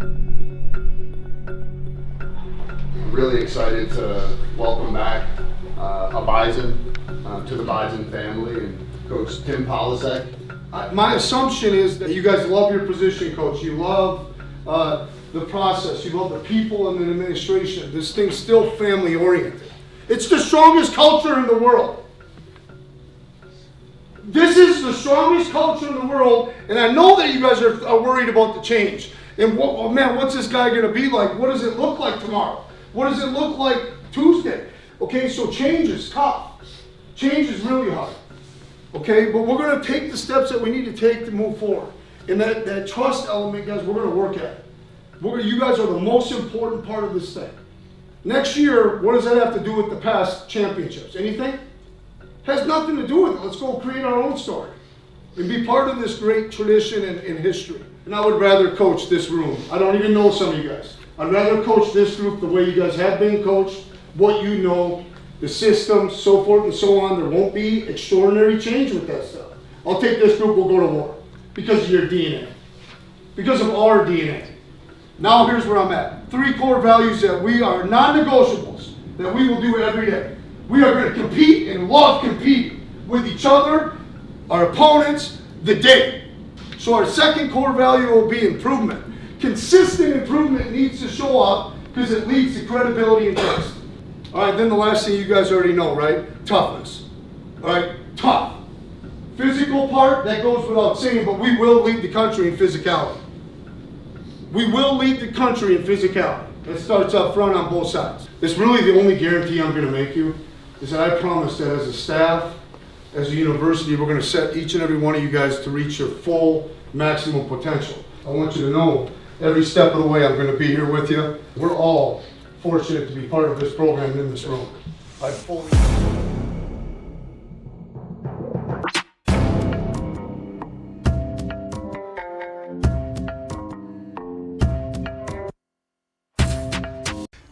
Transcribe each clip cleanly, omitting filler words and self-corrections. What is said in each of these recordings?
I'm really excited to welcome back a Bison to the Bison family and Coach Tim Polisek. My assumption is that you guys love your position, Coach. You love the process. You love the people and the administration. This thing's still family oriented. It's the strongest culture in the world. This is the strongest culture in the world, and I know that you guys are worried about the change. And what's this guy going to be like? What does it look like tomorrow? What does it look like Tuesday? Okay, so change is tough. Change is really hard. Okay, but we're going to take the steps that we need to take to move forward. And that trust element, guys, we're going to work at it. You guys are the most important part of this thing. Next year, what does that have to do with the past championships? Anything? Has nothing to do with it. Let's go create our own story and be part of this great tradition and history. And I would rather coach this room. I don't even know some of you guys. I'd rather coach this group the way you guys have been coached, what you know, the system, so forth and so on. There won't be extraordinary change with that stuff. I'll take this group, we'll go to war because of your DNA, because of our DNA. Now here's where I'm at. 3 core values that we are non-negotiables, that we will do every day. We are going to compete and love competing with each other, our opponents, the day. So our second core value will be improvement. Consistent improvement needs to show up because it leads to credibility and trust. All right, then the last thing you guys already know, right? Toughness. All right, tough. Physical part, that goes without saying, but we will lead the country in physicality. We will lead the country in physicality. It starts up front on both sides. It's really the only guarantee I'm going to make you is that I promise that as a staff, as a university, we're going to set each and every one of you guys to reach your full maximum potential. I want you to know every step of the way I'm going to be here with you. We're all fortunate to be part of this program in this room. I fully...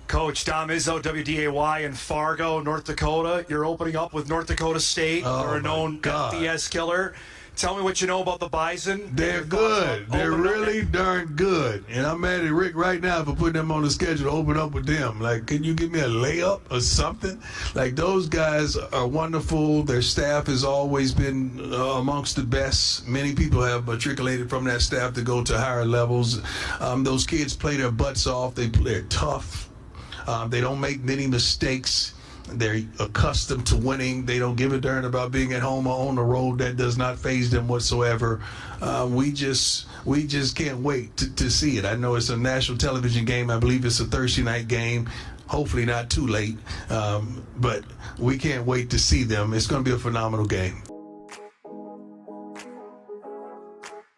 Coach Dom Izzo, WDAY in Fargo, North Dakota. You're opening up with North Dakota State. They're a known FBS killer. Tell me what you know about the Bison. They're good. They're really darn good. And I'm mad at Rick right now for putting them on the schedule to open up with them. Like, can you give me a layup or something? Like, those guys are wonderful. Their staff has always been amongst the best. Many people have matriculated from that staff to go to higher levels. Those kids play their butts off. They're tough. They don't make many mistakes. They're accustomed to winning. They don't give a darn about being at home or on the road. That does not faze them whatsoever. We just can't wait to see it. I know it's a national television game. I believe it's a Thursday night game. Hopefully not too late. But we can't wait to see them. It's going to be a phenomenal game.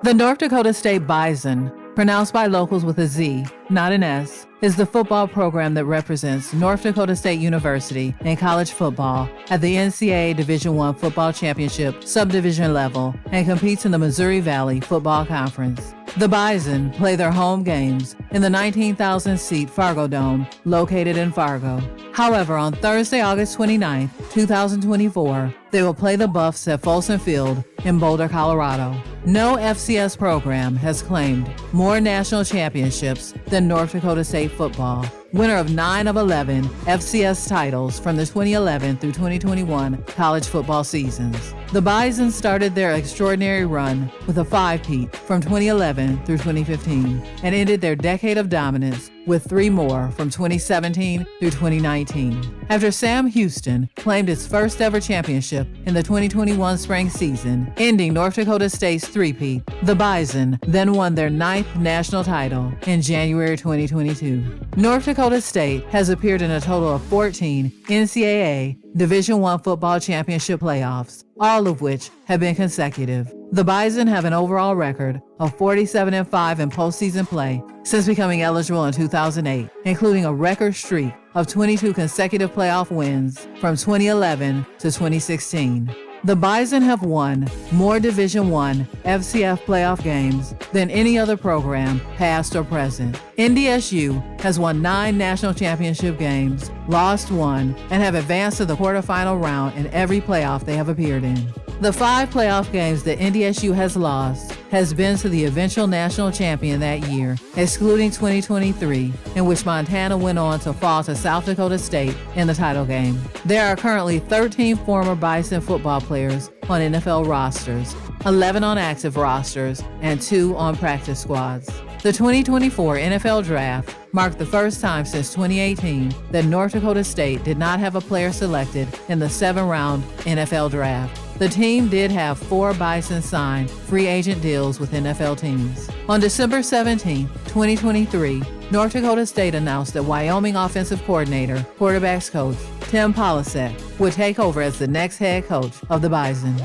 The North Dakota State Bison, pronounced by locals with a Z, not an S, is the football program that represents North Dakota State University in college football at the NCAA Division I Football Championship subdivision level and competes in the Missouri Valley Football Conference. The Bison play their home games in the 19,000-seat Fargo Dome located in Fargo. However, on Thursday, August 29, 2024, they will play the Buffs at Folsom Field in Boulder, Colorado. No FCS program has claimed more national championships than North Dakota State football, winner of 9 of 11 FCS titles from the 2011 through 2021 college football seasons. The Bison started their extraordinary run with a 5-peat from 2011 through 2015 and ended their decade of dominance with 3 more from 2017 through 2019. After Sam Houston claimed its first ever championship in the 2021 spring season, ending North Dakota State's 3-peat, the Bison then won their 9th national title in January 2022. North Dakota State has appeared in a total of 14 NCAA Division I football championship playoffs, all of which have been consecutive. The Bison have an overall record of 47-5 in postseason play since becoming eligible in 2008, including a record streak of 22 consecutive playoff wins from 2011 to 2016. The Bison have won more Division I FCS playoff games than any other program, past or present. NDSU has won 9 national championship games, lost 1, and have advanced to the quarterfinal round in every playoff they have appeared in. The 5 playoff games that NDSU has lost has been to the eventual national champion that year, excluding 2023, in which Montana went on to fall to South Dakota State in the title game. There are currently 13 former Bison football players on NFL rosters, 11 on active rosters, and 2 on practice squads. The 2024 NFL Draft marked the first time since 2018 that North Dakota State did not have a player selected in the 7th-round NFL Draft. The team did have 4 Bison signed free agent deals with NFL teams. On December 17, 2023, North Dakota State announced that Wyoming offensive coordinator, quarterbacks coach Tim Polasek would take over as the next head coach of the Bison.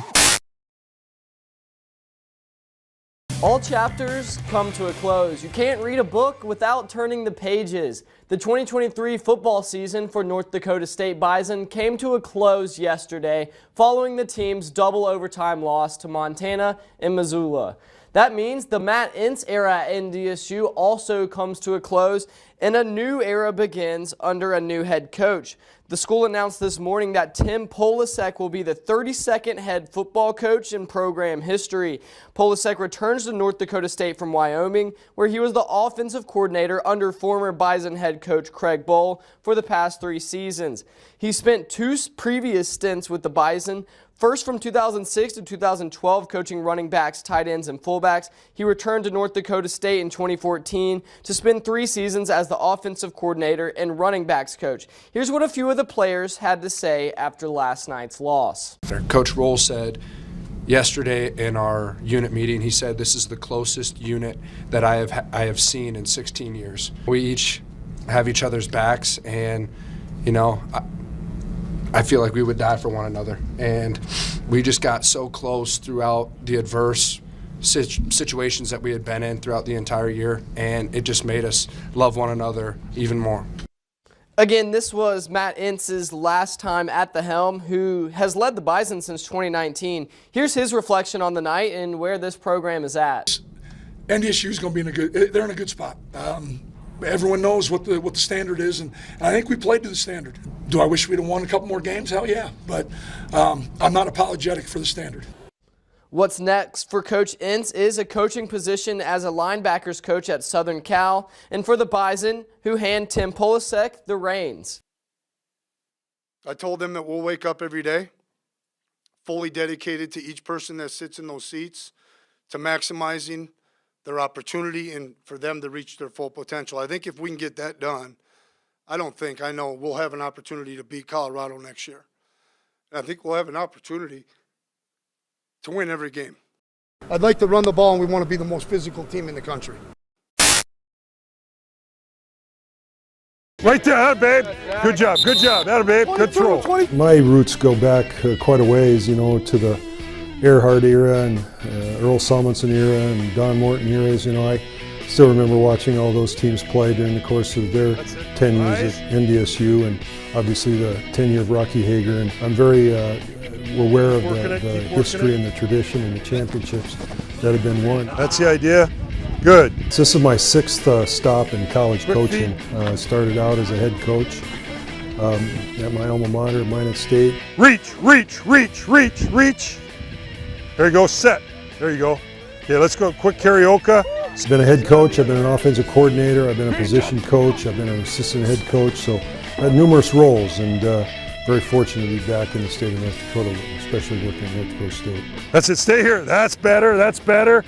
All chapters come to a close. You can't read a book without turning the pages. The 2023 football season for North Dakota State Bison came to a close yesterday following the team's double overtime loss to Montana and Missoula. That means the Matt Ince era at NDSU also comes to a close and a new era begins under a new head coach. The school announced this morning that Tim Polasek will be the 32nd head football coach in program history. Polasek returns to North Dakota State from Wyoming, where he was the offensive coordinator under former Bison head coach Craig Bohl for the past 3 seasons. He spent 2 previous stints with the Bison. First from 2006 to 2012, coaching running backs, tight ends, and fullbacks. He returned to North Dakota State in 2014 to spend 3 seasons as the offensive coordinator and running backs coach. Here's what a few of the players had to say after last night's loss. Coach Roll said yesterday in our unit meeting, he said this is the closest unit that I have seen in 16 years. We each have each other's backs, and I feel like we would die for one another, and we just got so close throughout the adverse situations that we had been in throughout the entire year, and it just made us love one another even more. Again, this was Matt Ince's last time at the helm, who has led the Bison since 2019. Here's his reflection on the night and where this program is at. NDSU is going to be they're in a good spot. Everyone knows what the standard is, and I think we played to the standard. Do I wish we'd have won a couple more games? Hell yeah, but I'm not apologetic for the standard. What's next for Coach Ince is a coaching position as a linebackers coach at Southern Cal, and for the Bison, who hand Tim Polasek the reins. I told them that we'll wake up every day fully dedicated to each person that sits in those seats, to maximizing their opportunity and for them to reach their full potential. I think if we can get that done, I know we'll have an opportunity to beat Colorado next year. And I think we'll have an opportunity to win every game. I'd like to run the ball, and we want to be the most physical team in the country. Right there, babe. Good job. That, babe. Good throw. My roots go back quite a ways, to the Earhart era and Earl Salmonson era and Don Morton eras. I still remember watching all those teams play during the course of their 10 years at NDSU, and obviously the tenure of Rocky Hager. And I'm very aware of the history and the tradition and the championships that have been won. That's the idea. Good. This is my 6th stop in college coaching. Started out as a head coach at my alma mater, Minot State. Reach. There you go, set. There you go. Okay, let's go, quick karaoke. I've been a head coach, I've been an offensive coordinator, I've been a position coach, I've been an assistant head coach, so I've had numerous roles, and very fortunate to be back in the state of North Dakota, especially working at North Dakota State. That's it, stay here. That's better.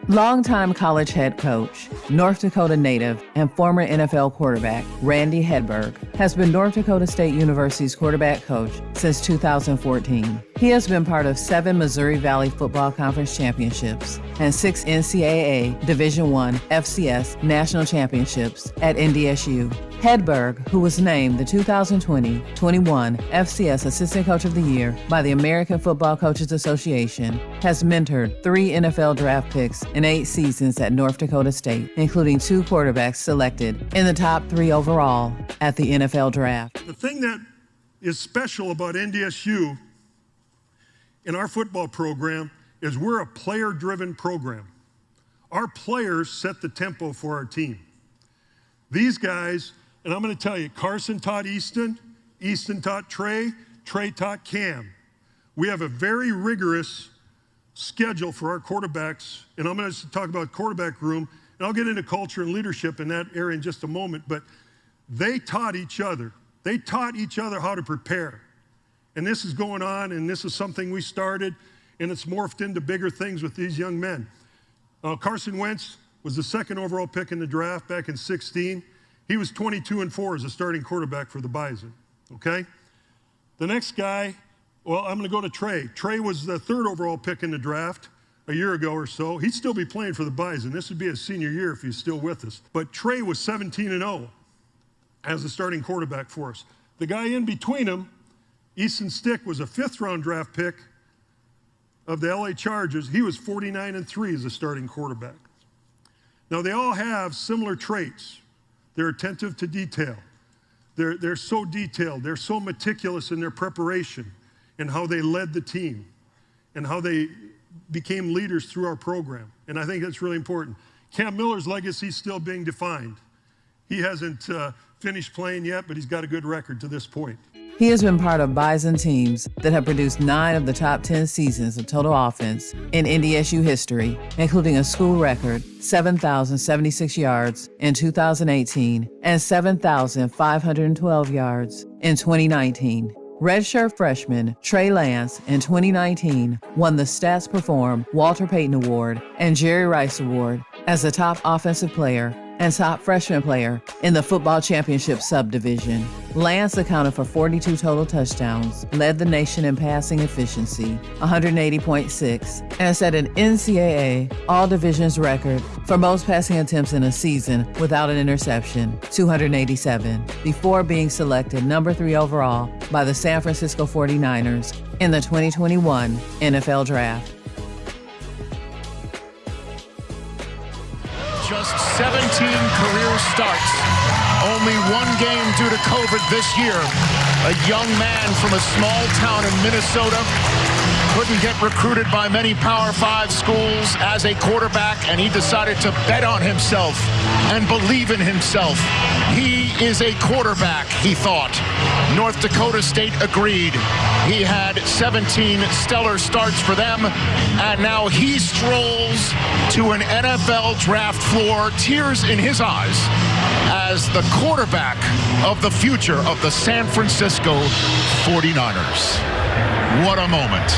Longtime college head coach, North Dakota native, and former NFL quarterback Randy Hedberg has been North Dakota State University's quarterback coach since 2014. He has been part of 7 Missouri Valley Football Conference championships and 6 NCAA Division I FCS national championships at NDSU. Hedberg, who was named the 2020-21 FCS Assistant Coach of the Year by the American Football Coaches Association, has mentored 3 NFL draft picks in 8 seasons at North Dakota State, including 2 quarterbacks selected in the top 3 overall at the NFL Draft. The thing that is special about NDSU in our football program is we're a player-driven program. Our players set the tempo for our team. These guys, and I'm going to tell you, Carson taught Easton, Easton taught Trey, Trey taught Cam. We have a very rigorous schedule for our quarterbacks, and I'm going to talk about quarterback room, and I'll get into culture and leadership in that area in just a moment, but they taught each other. They taught each other how to prepare. And this is going on, and this is something we started, and it's morphed into bigger things with these young men. Carson Wentz was the 2nd overall pick in the draft back in 2016. He was 22-4 as a starting quarterback for the Bison, okay? The next guy, well, I'm going to go to Trey. Trey was the 3rd overall pick in the draft a year ago or so. He'd still be playing for the Bison. This would be his senior year if he's still with us. But Trey was 17-0 as a starting quarterback for us. The guy in between him, Easton Stick, was a 5th-round draft pick of the LA Chargers. He was 49-3 as a starting quarterback. Now, they all have similar traits. They're attentive to detail. They're so detailed. They're so meticulous in their preparation and how they led the team and how they became leaders through our program. And I think that's really important. Cam Miller's legacy is still being defined. He hasn't finished playing yet, but he's got a good record to this point. He has been part of Bison teams that have produced 9 of the top 10 seasons of total offense in NDSU history, including a school record 7,076 yards in 2018 and 7,512 yards in 2019. Redshirt freshman Trey Lance in 2019 won the Stats Perform Walter Payton Award and Jerry Rice Award as the top offensive player and top freshman player in the football championship subdivision. Lance accounted for 42 total touchdowns, led the nation in passing efficiency, 180.6, and set an NCAA all-divisions record for most passing attempts in a season without an interception, 287, before being selected number 3 overall by the San Francisco 49ers in the 2021 NFL Draft. Just 17 career starts. Only 1 game due to COVID this year. A young man from a small town in Minnesota couldn't get recruited by many Power 5 schools as a quarterback, and he decided to bet on himself and believe in himself. He is a quarterback, he thought. North Dakota State agreed. He had 17 stellar starts for them, and now he strolls to an NFL draft floor, tears in his eyes, as the quarterback of the future of the San Francisco 49ers. What a moment.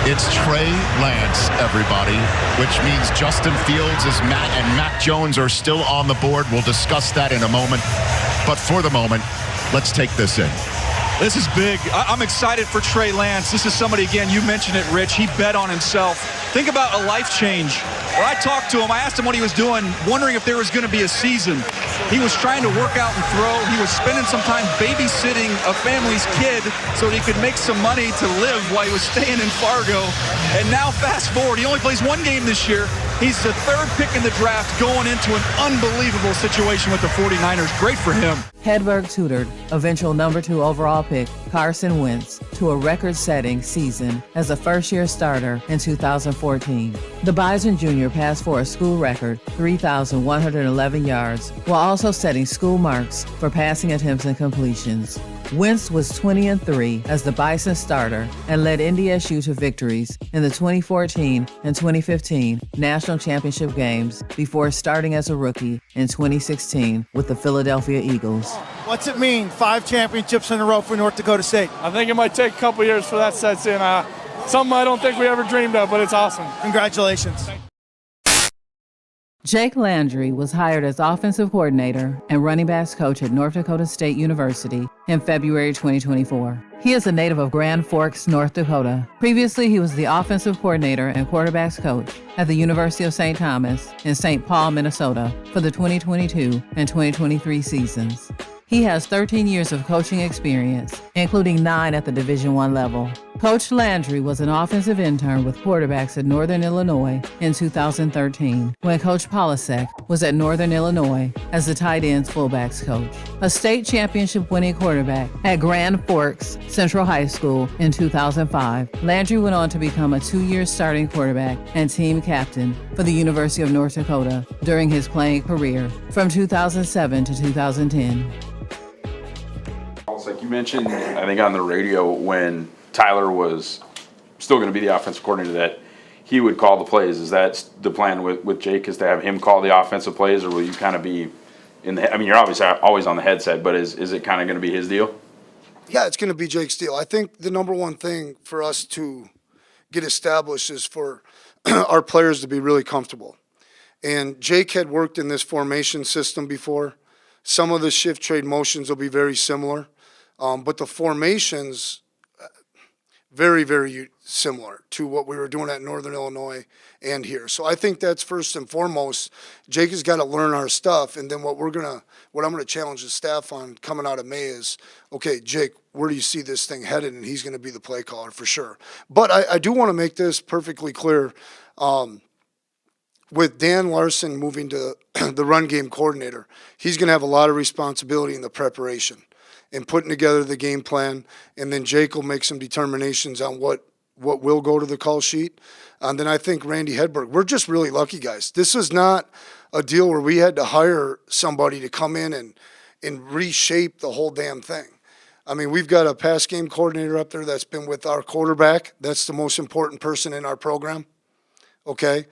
It's Trey Lance, everybody, which means Justin Fields and Mac Jones are still on the board. We'll discuss that in a moment. But for the moment, let's take this in. This is big. I'm excited for Trey Lance. This is somebody, again, you mentioned it, Rich. He bet on himself. Think about a life change. When I talked to him, I asked him what he was doing, wondering if there was going to be a season. He was trying to work out and throw. He was spending some time babysitting a family's kid so that he could make some money to live while he was staying in Fargo. And now fast forward, he only plays 1 game this year. He's the 3rd pick in the draft going into an unbelievable situation with the 49ers. Great for him. Hedberg tutored eventual number 2 overall pick Carson Wentz to a record-setting season as a first-year starter in 2014. The Bison Jr. passed for a school record 3,111 yards while also setting school marks for passing attempts and completions. Wentz was 20-3 as the Bison starter and led NDSU to victories in the 2014 and 2015 national championship games before starting as a rookie in 2016 with the Philadelphia Eagles. What's it mean, 5 championships in a row for North Dakota State? I think it might take a couple years for that sets in. Something I don't think we ever dreamed of, but it's awesome. Congratulations. Jake Landry was hired as offensive coordinator and running backs coach at North Dakota State University in February 2024. He is a native of Grand Forks, North Dakota. Previously, he was the offensive coordinator and quarterbacks coach at the University of St. Thomas in St. Paul, Minnesota for the 2022 and 2023 seasons. He has 13 years of coaching experience, including 9 at the Division I level. Coach Landry was an offensive intern with quarterbacks at Northern Illinois in 2013, when Coach Polasek was at Northern Illinois as the tight ends fullbacks coach. A state championship winning quarterback at Grand Forks Central High School in 2005, Landry went on to become a 2-year starting quarterback and team captain for the University of North Dakota during his playing career from 2007 to 2010. Like you mentioned, I think on the radio when Tyler was still going to be the offensive coordinator, that he would call the plays. Is that the plan with Jake, is to have him call the offensive plays, or will you kind of be in the, I mean, you're obviously always on the headset, but is it kind of going to be his deal? Yeah, it's going to be Jake's deal. I think the number one thing for us to get established is for our players to be really comfortable. And Jake had worked in this formation system before. Some of the shift trade motions will be very similar, but the formations very, very similar to what we were doing at Northern Illinois and here. So I think that's first and foremost. Jake has got to learn our stuff, and then what I'm gonna challenge the staff on coming out of May is, okay, Jake, where do you see this thing headed? And he's gonna be the play caller for sure. But I do want to make this perfectly clear. With Dan Larson moving to the run game coordinator, he's going to have a lot of responsibility in the preparation and putting together the game plan, and then Jake will make some determinations on what will go to the call sheet. And then I think Randy Hedberg, we're just really lucky, guys. This is not a deal where we had to hire somebody to come in and reshape the whole damn thing. I mean, we've got a pass game coordinator up there that's been with our quarterback. That's the most important person in our program, okay?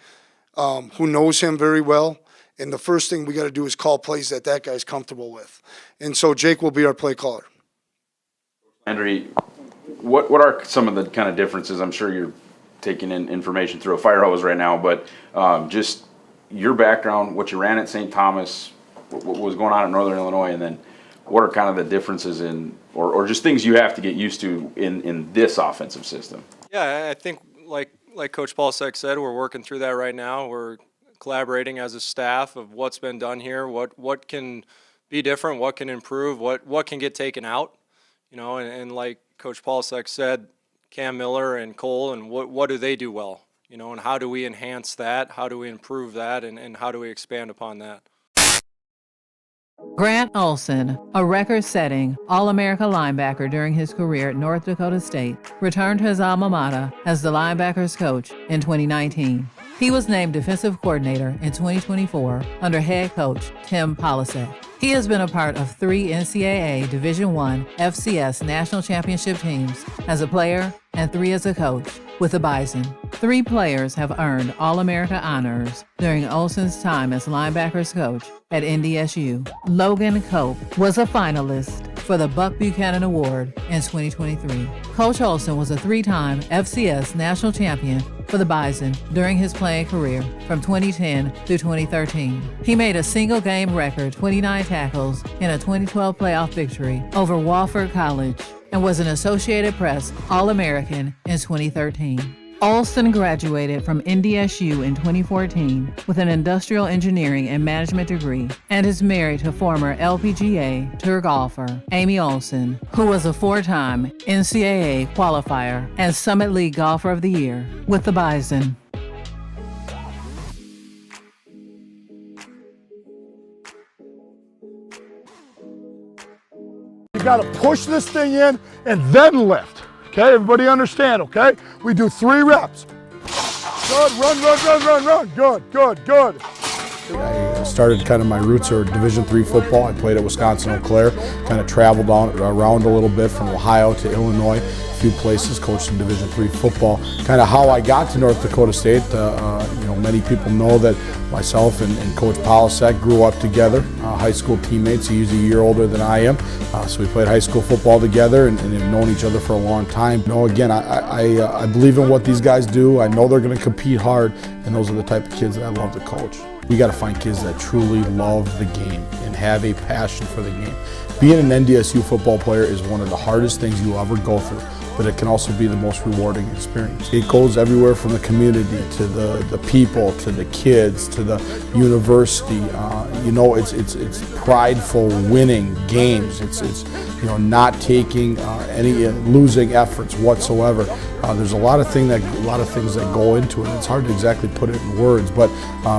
Who knows him very well. And the first thing we got to do is call plays that guy's comfortable with. And so Jake will be our play caller. Landry, what are some of the kind of differences? I'm sure you're taking in information through a fire hose right now, but just your background, what you ran at St. Thomas, what was going on at Northern Illinois, and then what are kind of the differences in, or just things you have to get used to in this offensive system? Yeah, I think like Coach Paulsek said, we're working through that right now. We're collaborating as a staff of what's been done here, what can be different, what can improve, what can get taken out, you know, and like Coach Paulsek said, Cam Miller and Cole, and what do they do well, you know, and how do we enhance that, how do we improve that, and how do we expand upon that. Grant Olson, a record-setting All-America linebacker during his career at North Dakota State, returned to his alma mater as the linebackers coach in 2019. He was named defensive coordinator in 2024 under head coach Tim Polisek. He has been a part of 3 NCAA Division I FCS national championship teams as a player and 3 as a coach with the Bison. 3 players have earned All-America honors during Olson's time as linebackers coach at NDSU. Logan Cope was a finalist for the Buck Buchanan Award in 2023. Coach Olson was a 3-time FCS national champion for the Bison during his playing career from 2010 through 2013. He made a single-game record 29 tackles in a 2012 playoff victory over Wofford College and was an Associated Press All-American in 2013. Olson graduated from NDSU in 2014 with an industrial engineering and management degree and is married to former LPGA tour golfer Amy Olson, who was a 4-time NCAA qualifier and Summit League Golfer of the Year with the Bison. You got to push this thing in and then lift. Okay, everybody understand, okay? We do 3 reps. Good, run. Good. I started kind of, my roots are Division III football. I played at Wisconsin Eau Claire, kind of traveled around a little bit from Ohio to Illinois, a few places, coached in Division III football. Kind of how I got to North Dakota State, many people know that myself and Coach Polisek grew up together, high school teammates. He's a year older than I am, so we played high school football together and have known each other for a long time. Again, I believe in what these guys do. I know they're going to compete hard, and those are the type of kids that I love to coach. We got to find kids that truly love the game and have a passion for the game. Being an NDSU football player is one of the hardest things you'll ever go through, but it can also be the most rewarding experience. It goes everywhere from the community to the people to the kids to the university. It's prideful winning games. It's not taking any losing efforts whatsoever. There's a lot of things that go into it. It's hard to exactly put it in words, but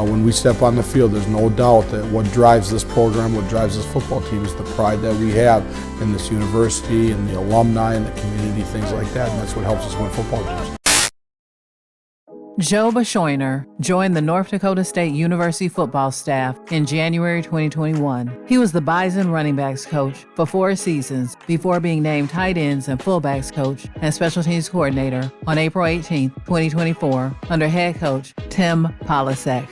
when we step on the field, there's no doubt that what drives this program, what drives this football team is the pride that we have in this university and the alumni and the community, things like that, and that's what helps us win football games. Joe Bashoiner joined the North Dakota State University football staff in January 2021. He was the Bison running backs coach for 4 seasons before being named tight ends and fullbacks coach and special teams coordinator on April 18, 2024, under head coach Tim Polasek.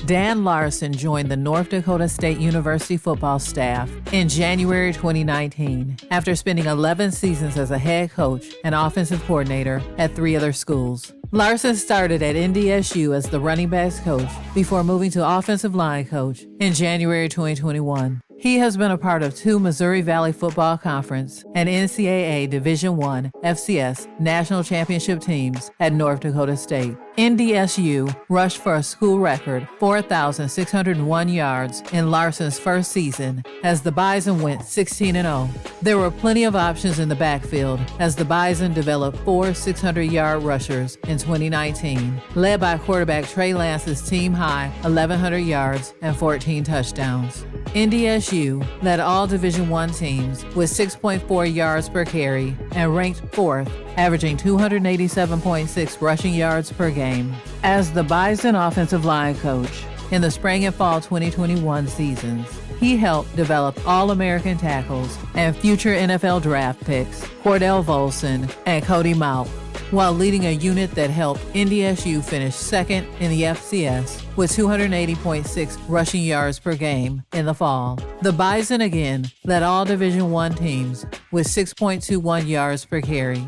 Dan Larson joined the North Dakota State University football staff in January 2019 after spending 11 seasons as a head coach and offensive coordinator at 3 other schools. Larson started at NDSU as the running backs coach before moving to offensive line coach in January 2021. He has been a part of 2 Missouri Valley Football Conference and NCAA Division I FCS national championship teams at North Dakota State. NDSU rushed for a school record 4,601 yards in Larson's first season as the Bison went 16-0. There were plenty of options in the backfield as the Bison developed 4 600-yard rushers in 2019, led by quarterback Trey Lance's team-high 1,100 yards and 14 touchdowns. NDSU led all Division I teams with 6.4 yards per carry and ranked 4th, averaging 287.6 rushing yards per game. As the Bison offensive line coach in the spring and fall 2021 seasons, he helped develop All-American tackles and future NFL draft picks Cordell Volson and Cody Mauch, while leading a unit that helped NDSU finish 2nd in the FCS with 280.6 rushing yards per game in the fall. The Bison again led all Division I teams with 6.21 yards per carry.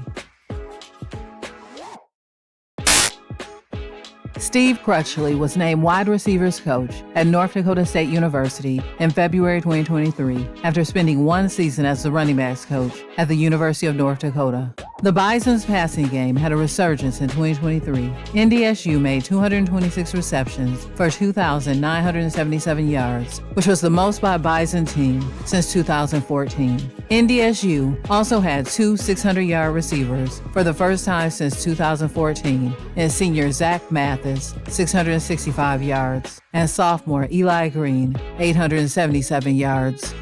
Steve Crutchley was named wide receivers coach at North Dakota State University in February 2023 after spending 1 season as the running backs coach at the University of North Dakota. The Bison's passing game had a resurgence in 2023. NDSU made 226 receptions for 2,977 yards, which was the most by a Bison team since 2014. NDSU also had 2 600-yard receivers for the first time since 2014 in senior Zach Mathis, 665 yards, and sophomore Eli Green, 877 yards.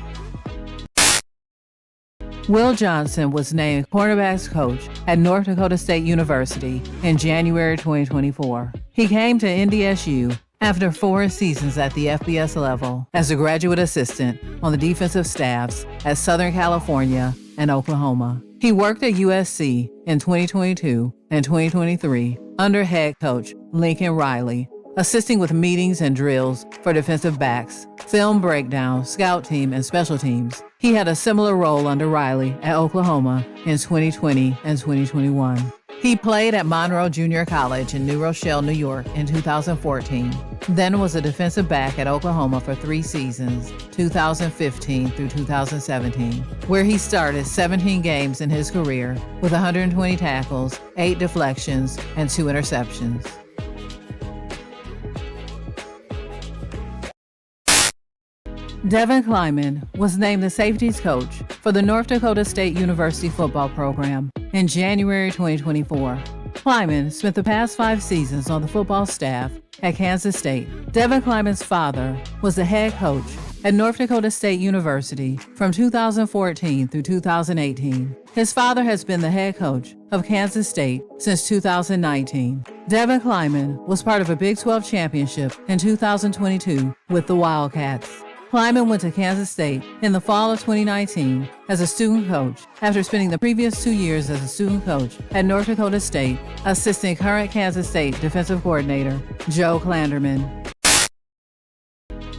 Will Johnson was named cornerbacks coach at North Dakota State University in January 2024. He came to NDSU after 4 seasons at the FBS level as a graduate assistant on the defensive staffs at Southern California and Oklahoma. He worked at USC in 2022 and 2023 under head coach Lincoln Riley, assisting with meetings and drills for defensive backs, film breakdown, scout team, and special teams. He had a similar role under Riley at Oklahoma in 2020 and 2021. He played at Monroe Junior College in New Rochelle, New York in 2014, then was a defensive back at Oklahoma for 3 seasons, 2015 through 2017, where he started 17 games in his career with 120 tackles, 8 deflections, and 2 interceptions. Devin Kleiman was named the safeties coach for the North Dakota State University football program in January 2024. Kleiman spent the past 5 seasons on the football staff at Kansas State. Devin Kleiman's father was the head coach at North Dakota State University from 2014 through 2018. His father has been the head coach of Kansas State since 2019. Devin Kleiman was part of a Big 12 championship in 2022 with the Wildcats. Kleiman went to Kansas State in the fall of 2019 as a student coach after spending the previous 2 years as a student coach at North Dakota State, assisting current Kansas State defensive coordinator Joe Klanderman.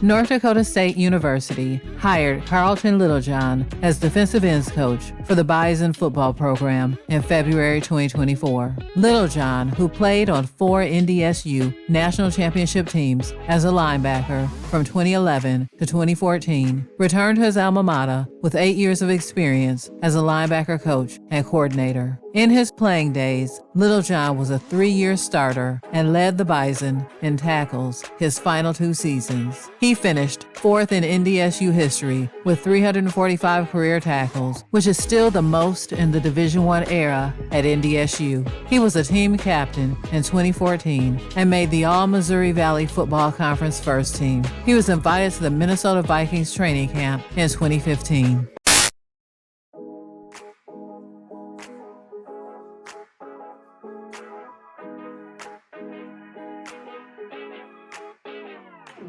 North Dakota State University hired Carlton Littlejohn as defensive ends coach for the Bison football program in February 2024. Littlejohn, who played on 4 NDSU national championship teams as a linebacker from 2011 to 2014, returned to his alma mater with 8 years of experience as a linebacker coach and coordinator. In his playing days, Littlejohn was a 3-year starter and led the Bison in tackles his final 2 seasons. He finished 4th in NDSU history with 345 career tackles, which is still the most in the Division I era at NDSU. He was a team captain in 2014 and made the All-Missouri Valley Football Conference first team. He was invited to the Minnesota Vikings training camp in 2015.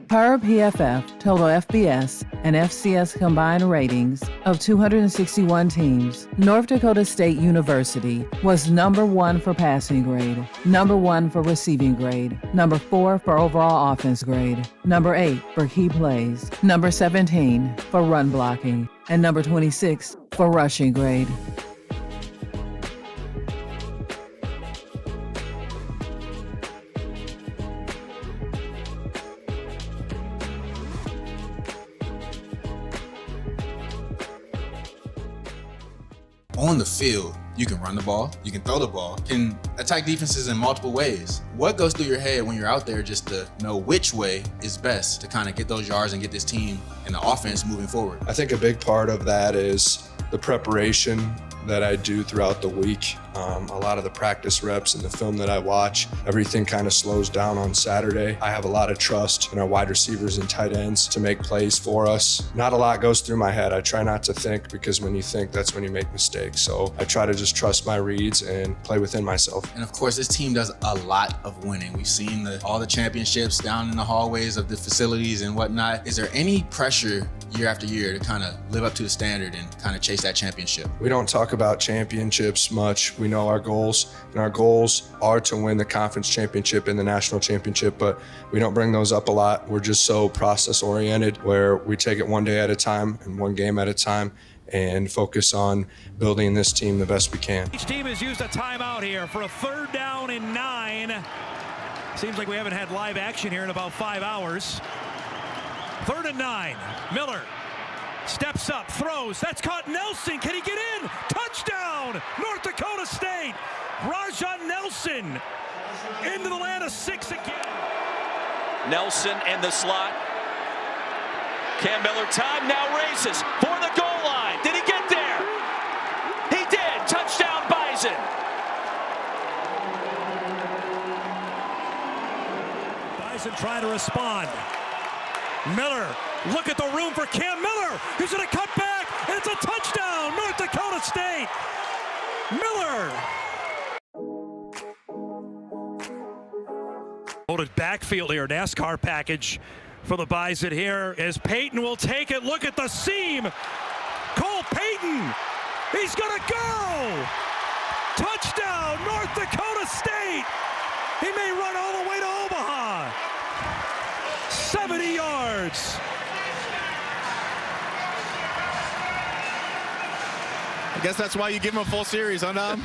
Per PFF, total FBS and FCS combined ratings of 261 teams, North Dakota State University was number 1 for passing grade, number 1 for receiving grade, number 4 for overall offense grade, number 8 for key plays, number 17 for run blocking, and number 26 for rushing grade. On the field, you can run the ball, you can throw the ball, can attack defenses in multiple ways. What goes through your head when you're out there just to know which way is best to kind of get those yards and get this team and the offense moving forward? I think a big part of that is the preparation that I do throughout the week. A lot of the practice reps and the film that I watch, everything kind of slows down on Saturday. I have a lot of trust in our wide receivers and tight ends to make plays for us. Not a lot goes through my head. I try not to think, because when you think, that's when you make mistakes. So I try to just trust my reads and play within myself. And of course, this team does a lot of winning. We've seen all the championships down in the hallways of the facilities and whatnot. Is there any pressure year after year to kind of live up to the standard and kind of chase that championship? We don't talk about championships much. We know our goals, and our goals are to win the conference championship and the national championship, but we don't bring those up a lot. We're just so process oriented, where we take it one day at a time and one game at a time and focus on building this team the best we can. Each team has used a timeout here for a 3rd down and 9. Seems like we haven't had live action here in about 5 hours. 3rd and 9. Miller steps up, throws. That's caught. Nelson, can he get in? Touchdown, North Dakota State. Rajan Nelson into the land of 6 again. Nelson in the slot. Cam Miller, time now races for the goal line. Did he get there? He did. Touchdown, Bison. Bison trying to respond. Miller, look at the room for Cam Miller. He's going to cut back, and it's a touchdown, North Dakota State. Miller. Loaded backfield here, NASCAR package for the Bison here as Payton will take it. Look at the seam. Cole Payton, he's going to go. Touchdown, North Dakota State. He may run all the way to Omaha. 70 yards. I guess that's why you give him a full series, huh, Nam?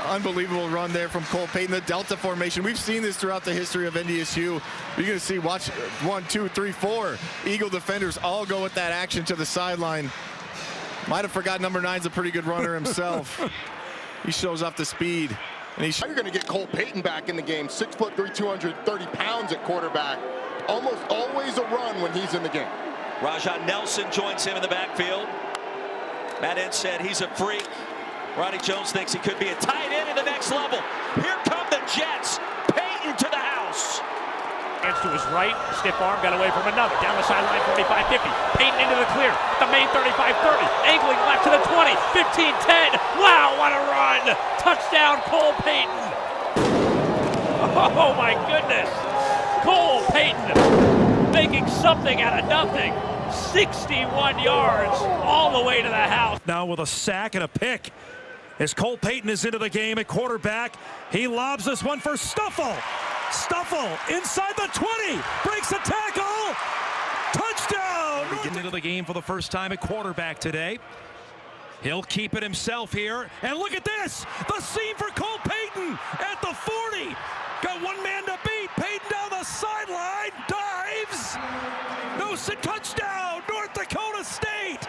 Unbelievable run there from Cole Payton, the Delta formation. We've seen this throughout the history of NDSU. You're going to see, watch 1, 2, 3, 4 Eagle defenders all go with that action to the sideline. Might have forgot number 9's a pretty good runner himself. He shows off the speed. And you're going to get Cole Payton back in the game. 6'3", 230 pounds at quarterback. Almost always a run when he's in the game. Rajan Nelson joins him in the backfield. Matt Ince said he's a freak. Ronnie Jones thinks he could be a tight end at the next level. Here come the Jets. Payton to the house. Hands to his right, stiff arm, got away from another. Down the sideline, 45-50. Payton into the clear. The main 35-30. Angling left to the 20. 15-10. Wow, what a run. Touchdown, Cole Payton. Oh, my goodness. Cole Payton making something out of nothing. 61 yards all the way to the house. Now with a sack and a pick. As Cole Payton is into the game at quarterback, he lobs this one for Stuffle. Stuffle inside the 20, breaks a tackle, touchdown! Getting into the game for the first time at quarterback today. He'll keep it himself here, and look at this! The seam for Cole Payton at the 40. Got one man to beat. Payton down the sideline, dives. No, touchdown, North Dakota State.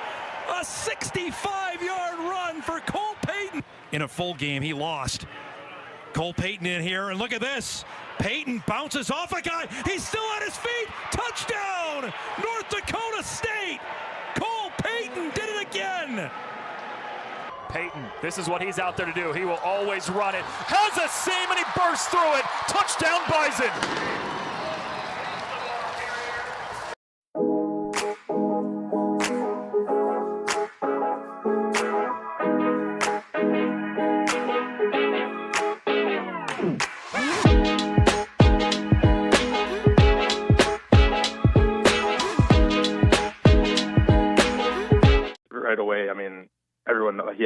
A 65-yard run for Cole Payton. In a full game, he lost. Cole Payton in here, and look at this. Payton bounces off a guy. He's still on his feet. Touchdown, North Dakota State. Cole Payton did it again. Payton, this is what he's out there to do. He will always run it. Has a seam, and he bursts through it. Touchdown, Bison.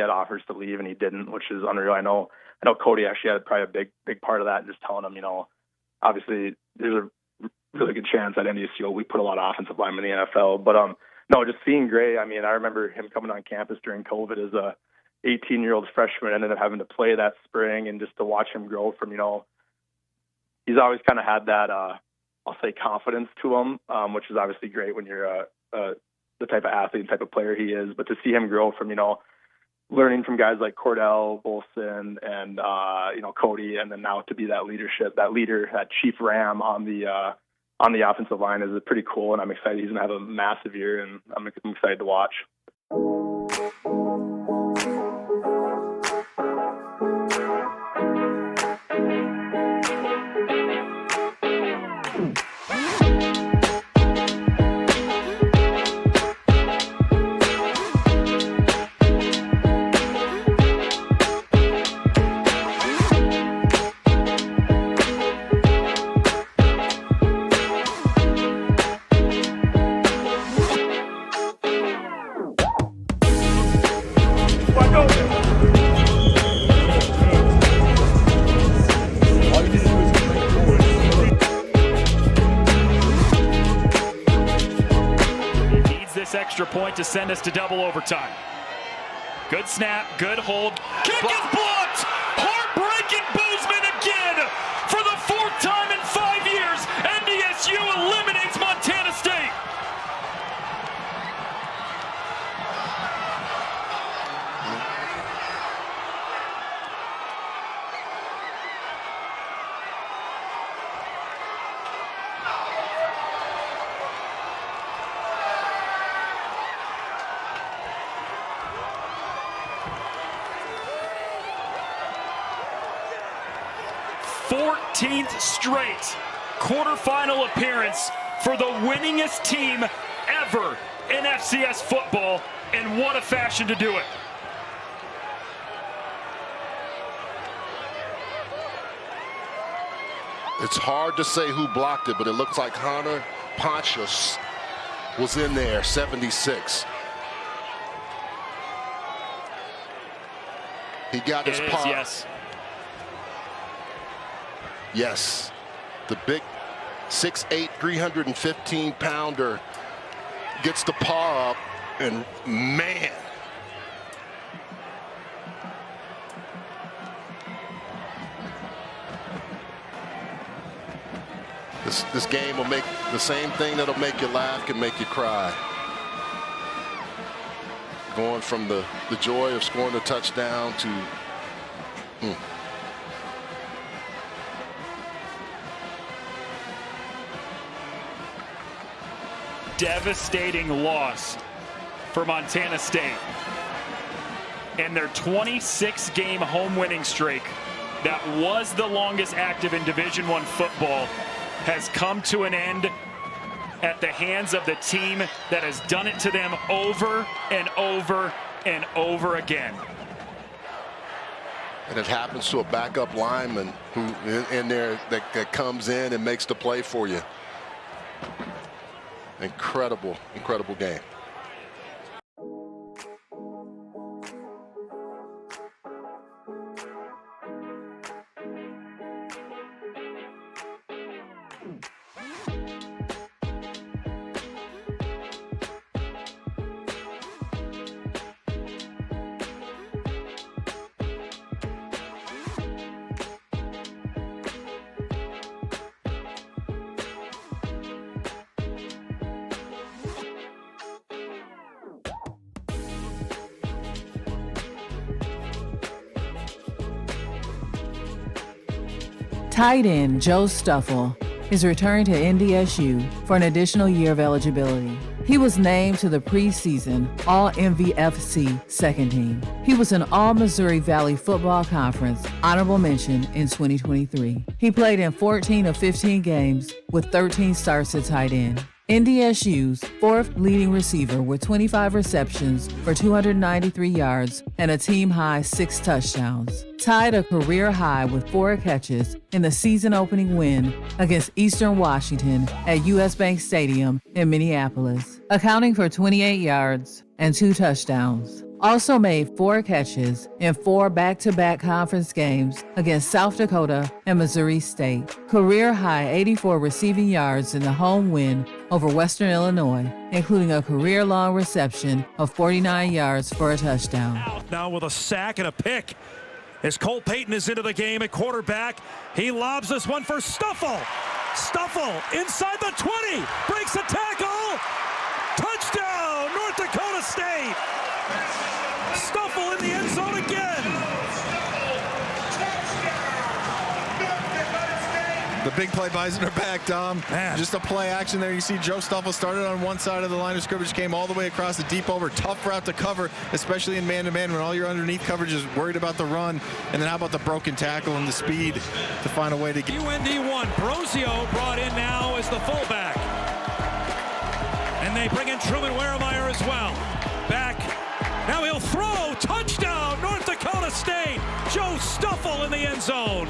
had offers to leave and he didn't, which is unreal. I know Cody actually had probably a big part of that, just telling him, obviously there's a really good chance at NDSU we put a lot of offensive linemen in the NFL. But no, just seeing Gray, I remember him coming on campus during COVID as a 18-year-old freshman, ended up having to play that spring, and just to watch him grow from, he's always kind of had that, I'll say, confidence to him, which is obviously great when you're the type of athlete and type of player he is. But to see him grow from, learning from guys like Cordell, Bolson, and Cody, and then now to be that leader, that chief ram on the offensive line is pretty cool. And I'm excited. He's gonna have a massive year, and I'm excited to watch. Extra point to send us to double overtime. Good snap, good hold. Kick is blocked! Heartbreaking Bozeman again! For the 4th time in 5 years, NDSU eliminates Montana State. Straight quarterfinal appearance for the winningest team ever in FCS football, and what a fashion to do it. It's hard to say who blocked it, but it looks like Hunter Pontius was in there, 76. He got his pop. Yes. Yes, the big 6'8", 315-pounder gets the paw up, and man. This game will make the same thing that'll make you laugh can make you cry. Going from the joy of scoring a touchdown to devastating loss for Montana State. And their 26-game home winning streak, that was the longest active in Division I football, has come to an end at the hands of the team that has done it to them over and over and over again. And it happens to a backup lineman who in there that comes in and makes the play for you. Incredible game. Tight end Joe Stuffle is returning to NDSU for an additional year of eligibility. He was named to the preseason All-MVFC second team. He was an All-Missouri Valley Football Conference honorable mention in 2023. He played in 14 of 15 games with 13 starts at tight end. NDSU's 4th leading receiver with 25 receptions for 293 yards and a team-high 6 touchdowns. Tied a career high with 4 catches in the season-opening win against Eastern Washington at US Bank Stadium in Minneapolis, accounting for 28 yards and 2 touchdowns. Also made 4 catches in 4 back-to-back conference games against South Dakota and Missouri State. Career-high 84 receiving yards in the home win over Western Illinois, including a career-long reception of 49 yards for a touchdown. Now with a sack and a pick. As Cole Payton is into the game at quarterback, he lobs this one for Stuffle. Stuffle inside the 20, breaks a tackle. Touchdown, North Dakota State. Stuffle in the end zone again. The big play, Bison are back, Dom. Man. Just a play action there. You see Joe Stuffle started on one side of the line of scrimmage, came all the way across the deep over. Tough route to cover, especially in man-to-man when all your underneath coverage is worried about the run. And then how about the broken tackle and the speed to find a way to get. UND1, Brosio brought in now as the fullback. And they bring in Truman Weremeyer as well. Back. Now he'll throw. Touchdown, North Dakota State. Joe Stuffle in the end zone.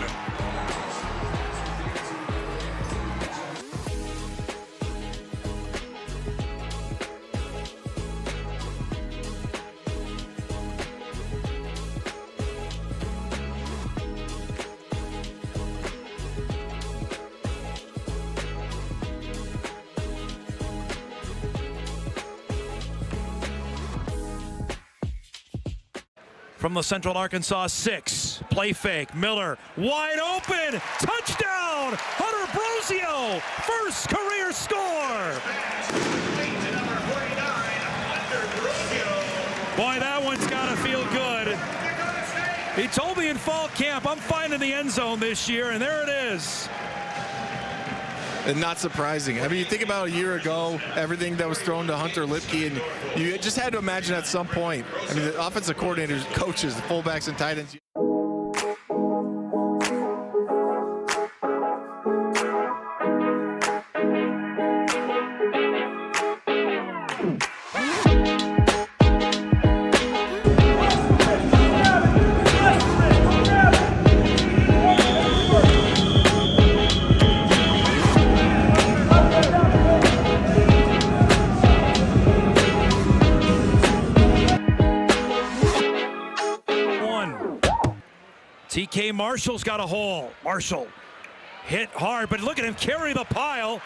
From the Central Arkansas 6, play fake, Miller, wide open, touchdown, Hunter Brosio, first career score. Boy, that one's gotta feel good. He told me in fall camp, I'm finding the end zone this year, and there it is. And not surprising. I mean, you think about a year ago, everything that was thrown to Hunter Lipke, and you just had to imagine at some point, I mean, the offensive coordinators, coaches, the fullbacks, and tight ends. TK Marshall's got a hole. Marshall hit hard, but look at him carry the pile.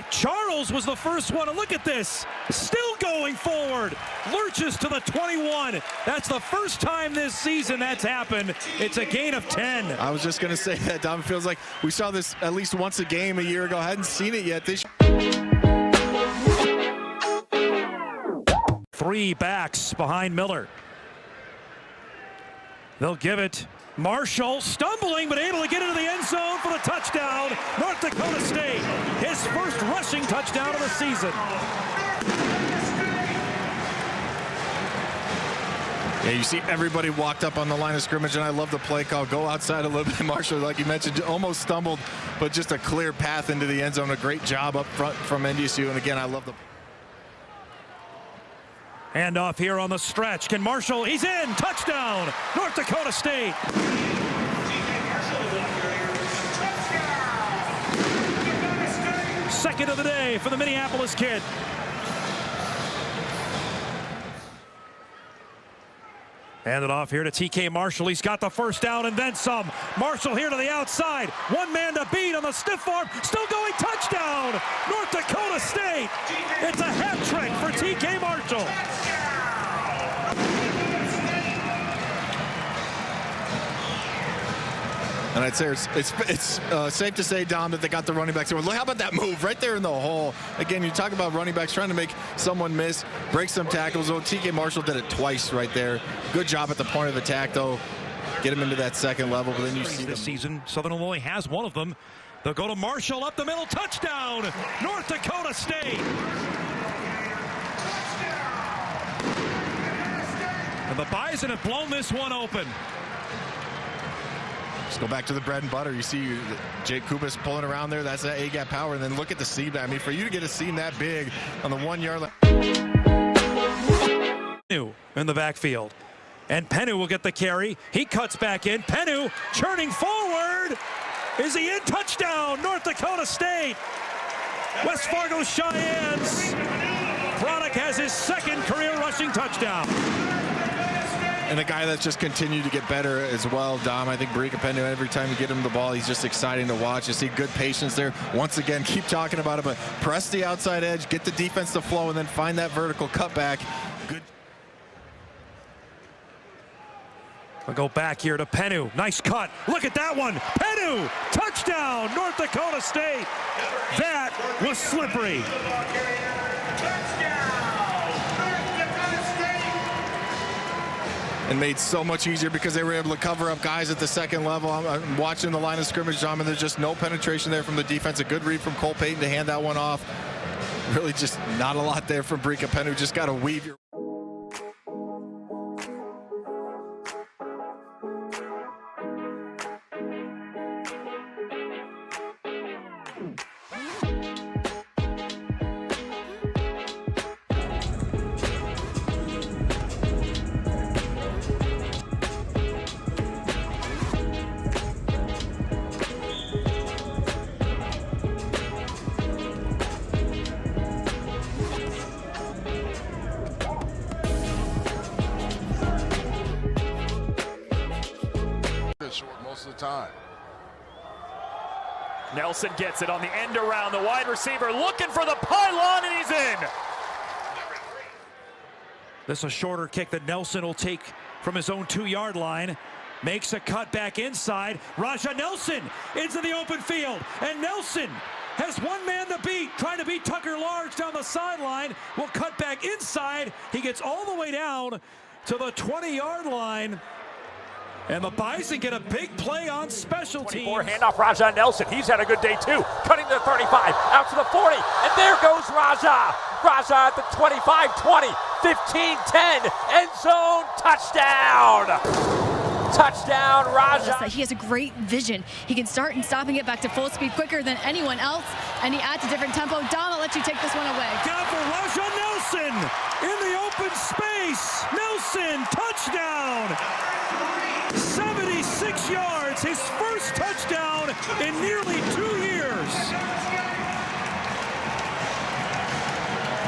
Charles was the first one, and look at this. Still going forward. Lurches to the 21. That's the first time this season that's happened. It's a gain of 10. I was just going to say that, Dom. It feels like we saw this at least once a game a year ago. I hadn't seen it yet this year. 3 backs behind Miller. They'll give it. Marshall stumbling, but able to get into the end zone for the touchdown. North Dakota State, his first rushing touchdown of the season. Yeah, you see everybody walked up on the line of scrimmage, and I love the play call. Go outside a little bit. Marshall, like you mentioned, almost stumbled, but just a clear path into the end zone. A great job up front from NDSU, and again, I love the... Handoff here on the stretch. Can Marshall? He's in. Touchdown, North Dakota State. Second of the day for the Minneapolis kid. Hand it off here to TK Marshall. He's got the first down and then some. Marshall here to the outside. One man to beat on the stiff arm. Still going. Touchdown, North Dakota State. It's a hat trick for TK Marshall. And I'd say it's safe to say, Dom, that they got the running backs. Look, how about that move right there in the hole? Again, you talk about running backs trying to make someone miss, break some tackles. Oh, TK Marshall did it twice right there. Good job at the point of attack, though. Get him into that second level, but then you see this season, Southern Illinois has one of them. They'll go to Marshall up the middle. Touchdown, North Dakota State. And the Bison have blown this one open. Let's go back to the bread and butter. You see Jake Kubas pulling around there. That's that A-gap power. And then look at the seam. I mean, for you to get a seam that big on the 1 yard line. In the backfield. And Pennu will get the carry. He cuts back in. Pennu churning forward. Is he in? Touchdown, North Dakota State. West Fargo Cheyennes. Product has his second career rushing touchdown. And a guy that's just continued to get better as well, Dom. I think Barika Penu, every time you get him the ball, he's just exciting to watch. You see good patience there. Once again, keep talking about it, but press the outside edge, get the defense to flow, and then find that vertical cutback. Good. We'll go back here to Penu. Nice cut. Look at that one. Penu! Touchdown, North Dakota State. That was slippery. And made so much easier because they were able to cover up guys at the second level. I'm watching the line of scrimmage, John, and there's just no penetration there from the defense. A good read from Cole Payton to hand that one off. Really just not a lot there from Barika Penu. Just got to weave your... Short most of the time. Nelson gets it on the end around. The wide receiver looking for the pylon, and he's in. This is a shorter kick that Nelson will take from his own 2-yard line. Makes a cut back inside. Raja Nelson into the open field. And Nelson has one man to beat, trying to beat Tucker Large down the sideline. Will cut back inside. He gets all the way down to the 20-yard line. And the Bison get a big play on special teams. Handoff Raja Nelson. He's had a good day too. Cutting to the 35, out to the 40, and there goes Raja. Raja at the 25, 20, 15, 10, end zone, touchdown. Touchdown, Raja. He has a great vision. He can start and stopping it back to full speed quicker than anyone else, and he adds a different tempo. Dom, I'll let you take this one away. Down for Raja Nelson in the open space. Nelson, touchdown. 76 yards, his first touchdown in nearly 2 years.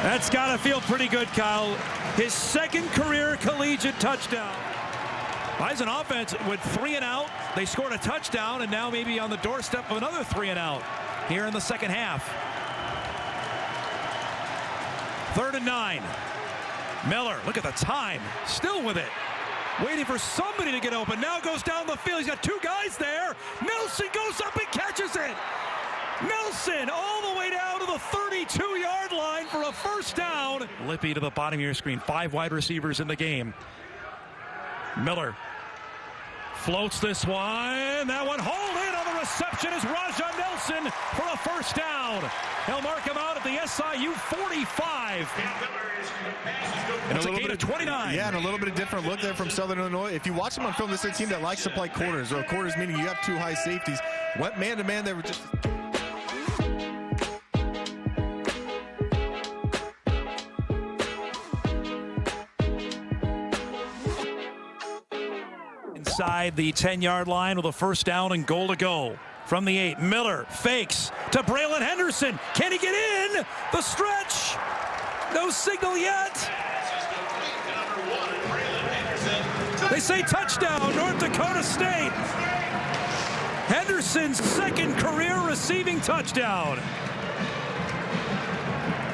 That's got to feel pretty good, Kyle. His second career collegiate touchdown. Bison offense with 3 and out. They scored a touchdown, and now maybe on the doorstep of another 3 and out here in the second half. 3rd and 9. Miller, look at the time, still with it. Waiting for somebody to get open. Now goes down the field. He's got 2 guys there. Nelson goes up and catches it. Nelson all the way down to the 32-yard line for a first down. Lippy to the bottom of your screen. 5 wide receivers in the game. Miller floats this one. That one hauled in on the reception is Raja Nelson for a first down. He'll mark him out at the SIU 45. And it's a gain of 29. Yeah, and a little bit of different look there from Southern Illinois. If you watch them on film, this is a team that likes to play quarters. Or quarters meaning you have 2 high safeties. Went man-to-man, they were just... Inside the 10-yard line with a first down and goal to go. From the 8, Miller fakes to Braylon Henderson. Can he get in? The stretch. No signal yet. They say touchdown, North Dakota State. Henderson's second career receiving touchdown.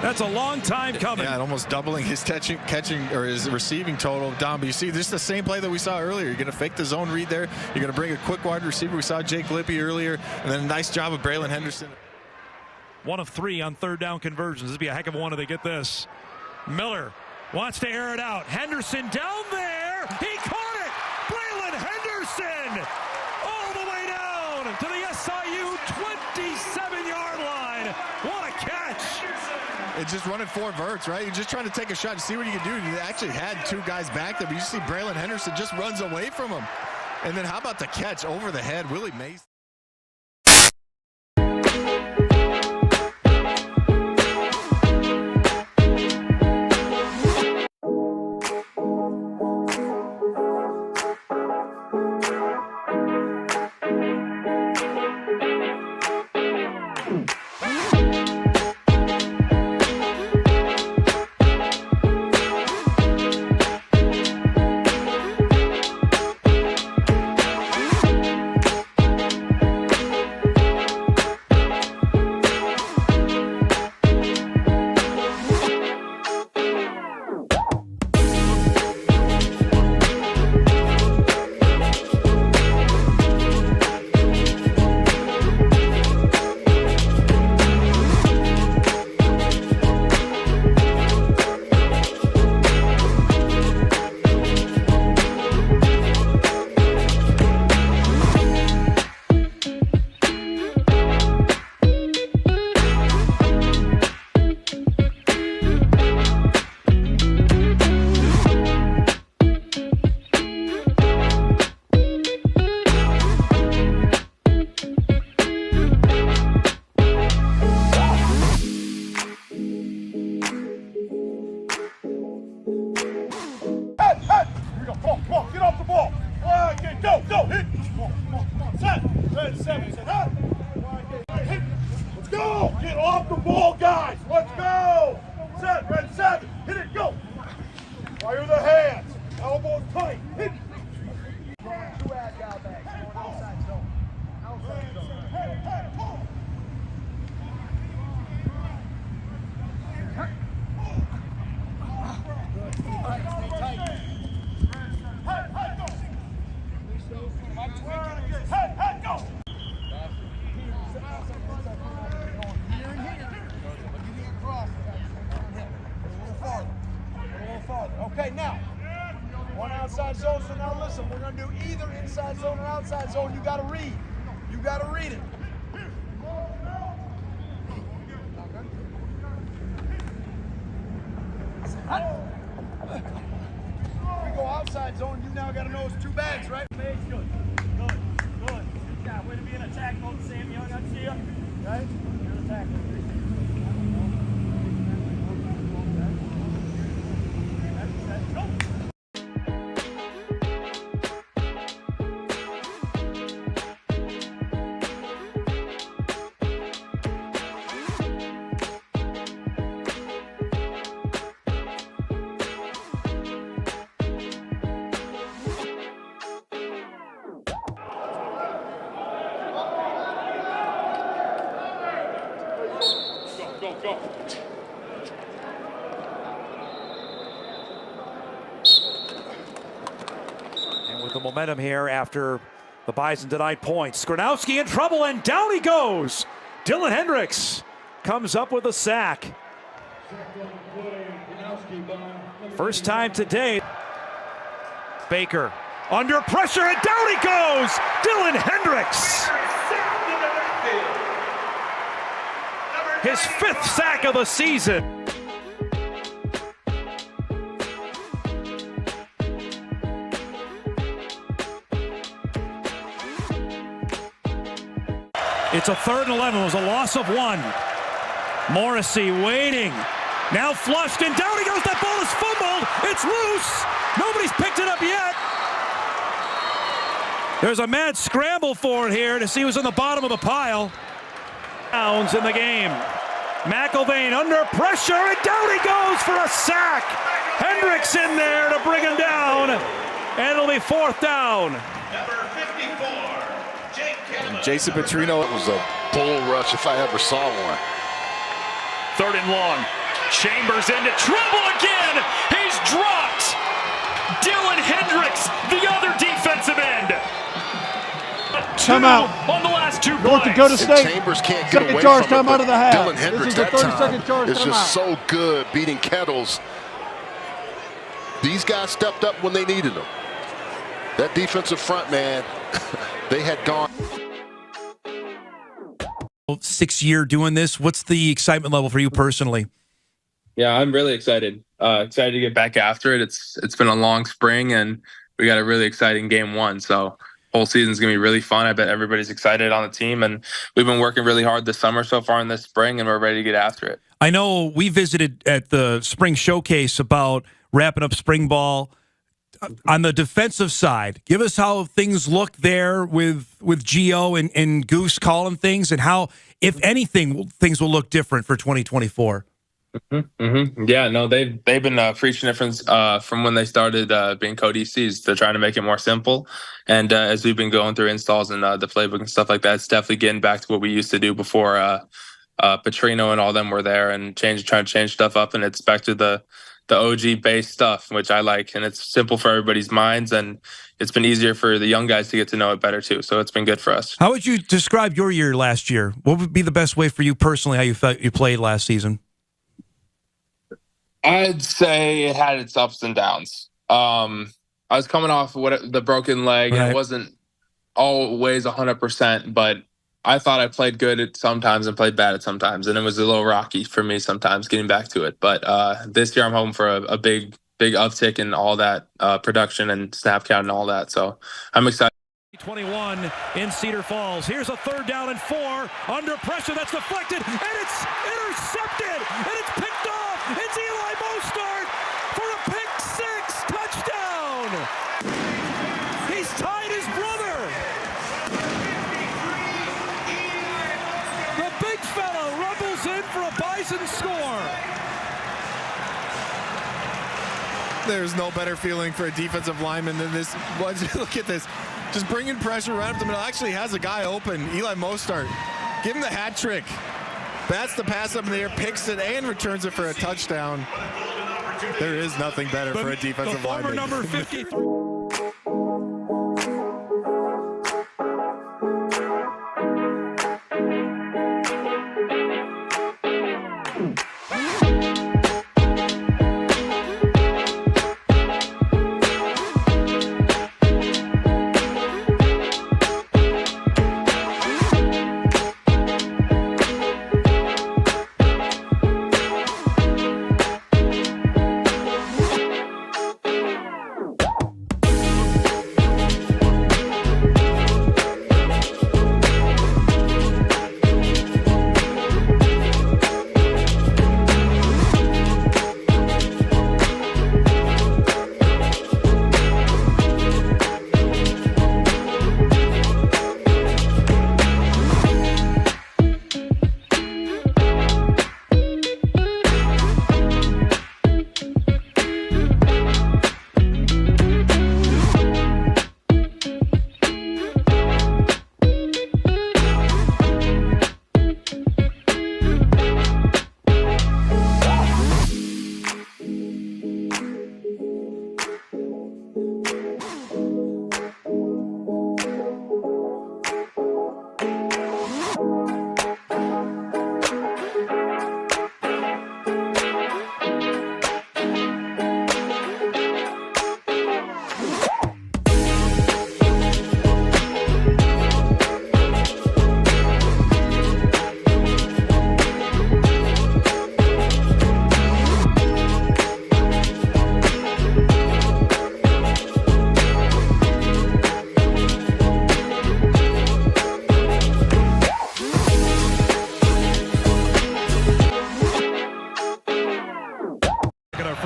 That's a long time coming. Yeah, almost doubling his catching or his receiving total. Dom, but you see, this is the same play that we saw earlier. You're going to fake the zone read there. You're going to bring a quick wide receiver. We saw Jake Lippy earlier, and then a nice job of Braylon Henderson. 1 of 3 on 3rd down conversions. This would be a heck of a one if they get this. Miller wants to air it out. Henderson down there. He caught it. Braylon Henderson all the way down to the SIU 27-yard line. What a catch. It's just running 4 verts, right? You're just trying to take a shot to see what you can do. You actually had 2 guys back there, but you see Braylon Henderson just runs away from him. And then how about the catch over the head? Willie Mason. inside zone. So now listen, we're going to do either inside zone or outside zone. You got to read. You got to read it. We go outside zone. You now got to know it's 2 bags, right? Good. Good. Good job. Way to be in attack mode, Sam Young. I see you. Right? You're in attack mode. Go. Go. And with the momentum here after the Bison denied points, Skronowski in trouble, and down he goes. Dylan Hendricks comes up with a sack. First time today. Baker under pressure, and down he goes. Dylan Hendricks. His 5th sack of the season. It's a 3rd and 11. It was a loss of 1. Morrissey waiting. Now flushed, and down he goes. That ball is fumbled. It's loose. Nobody's picked it up yet. There's a mad scramble for it here to see who's on the bottom of the pile. Downs in the game. McIlvain under pressure, and down he goes for a sack. Hendricks in there to bring him down, and it'll be 4th down. Number 54, Jake Campbell. Jason Petrino. It was a bull rush if I ever saw one. 3rd and long. Chambers into trouble again. He's dropped. Dylan Hendricks, the other defensive end. Timeout. On the last 2 plays. North Dakota State. Chambers can't get away charge from time it, out of the half. Dylan Hendricks This is the that 32nd time charge is timeout. just so good beating Kettles. These guys stepped up when they needed them. That defensive front, man, they had gone. 6th year doing this. What's the excitement level for you personally? Yeah, I'm really excited. Excited to get back after it. It's been a long spring, and we got a really exciting game 1. So whole season's gonna be really fun. I bet everybody's excited on the team, and we've been working really hard this summer so far in this spring, and we're ready to get after it. I know we visited at the spring showcase about wrapping up spring ball. On the defensive side, give us how things look there with Gio and Goose calling things, and how, if anything, things will look different for 2024. Yeah, no, they've been preaching difference from when they started being co-DCs. They're trying to make it more simple, and as we've been going through installs and the playbook and stuff like that, it's definitely getting back to what we used to do before Petrino and all them were there, and trying to change stuff up, and it's back to the OG based stuff, which I like, and it's simple for everybody's minds, and it's been easier for the young guys to get to know it better too. So it's been good for us. How would you describe your year last year? What would be the best way for you personally, how you felt you played last season? I'd say it had its ups and downs. I was coming off the broken leg, and it wasn't always 100%, but I thought I played good at sometimes and played bad at sometimes, and it was a little rocky for me sometimes getting back to it. But this year I'm hoping for a big uptick in all that production and snap count and all that. So I'm excited. 21 in Cedar Falls. Here's a 3rd down and 4 under pressure. That's deflected, and it's intercepted, and it's picked off. It's Eli Mostert for a pick 6 touchdown. He's tied his brother. The big fella rumbles in for a Bison score. There's no better feeling for a defensive lineman than this. Look at this. Just bringing pressure right up the middle. Actually has a guy open. Eli Mostert. Give him the hat trick. Bats the pass up in the air, picks it, and returns it for a touchdown. There is nothing better for a defensive lineman. Number 50.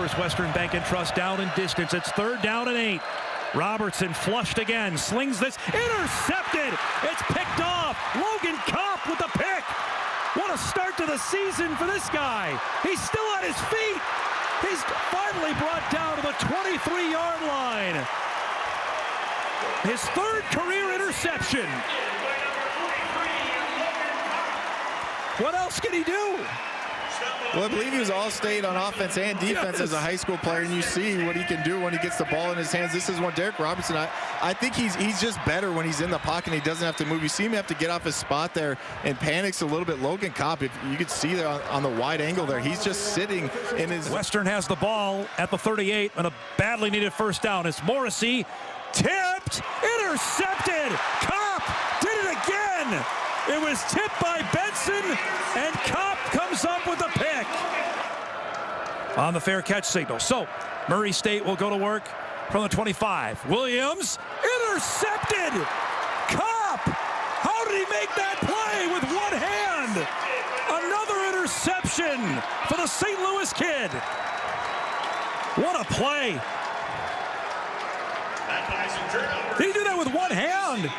First Western Bank and Trust down in distance. It's 3rd down and 8. Robertson flushed again, slings this, intercepted. It's picked off. Logan Kopp with the pick. What a start to the season for this guy. He's still on his feet. He's finally brought down to the 23-yard line. His 3rd career interception. What else can he do? Well, I believe he was all-state on offense and defense as a high school player, and you see what he can do when he gets the ball in his hands. This is one, Derek Robertson, I think he's just better when he's in the pocket and he doesn't have to move. You see him have to get off his spot there and panics a little bit. Logan Kopp, if you could see there on the wide angle there, he's just sitting in his... Western has the ball at the 38 and a badly needed 1st down. It's Morrissey, tipped, intercepted. Kopp did it again. It was tipped by Benson, and Kopp comes up with a pick on the fair catch signal. So Murray State will go to work from the 25. Williams intercepted. Kopp, how did he make that play with one hand? Another interception for the St. Louis kid. What a play. Did he do that with one hand?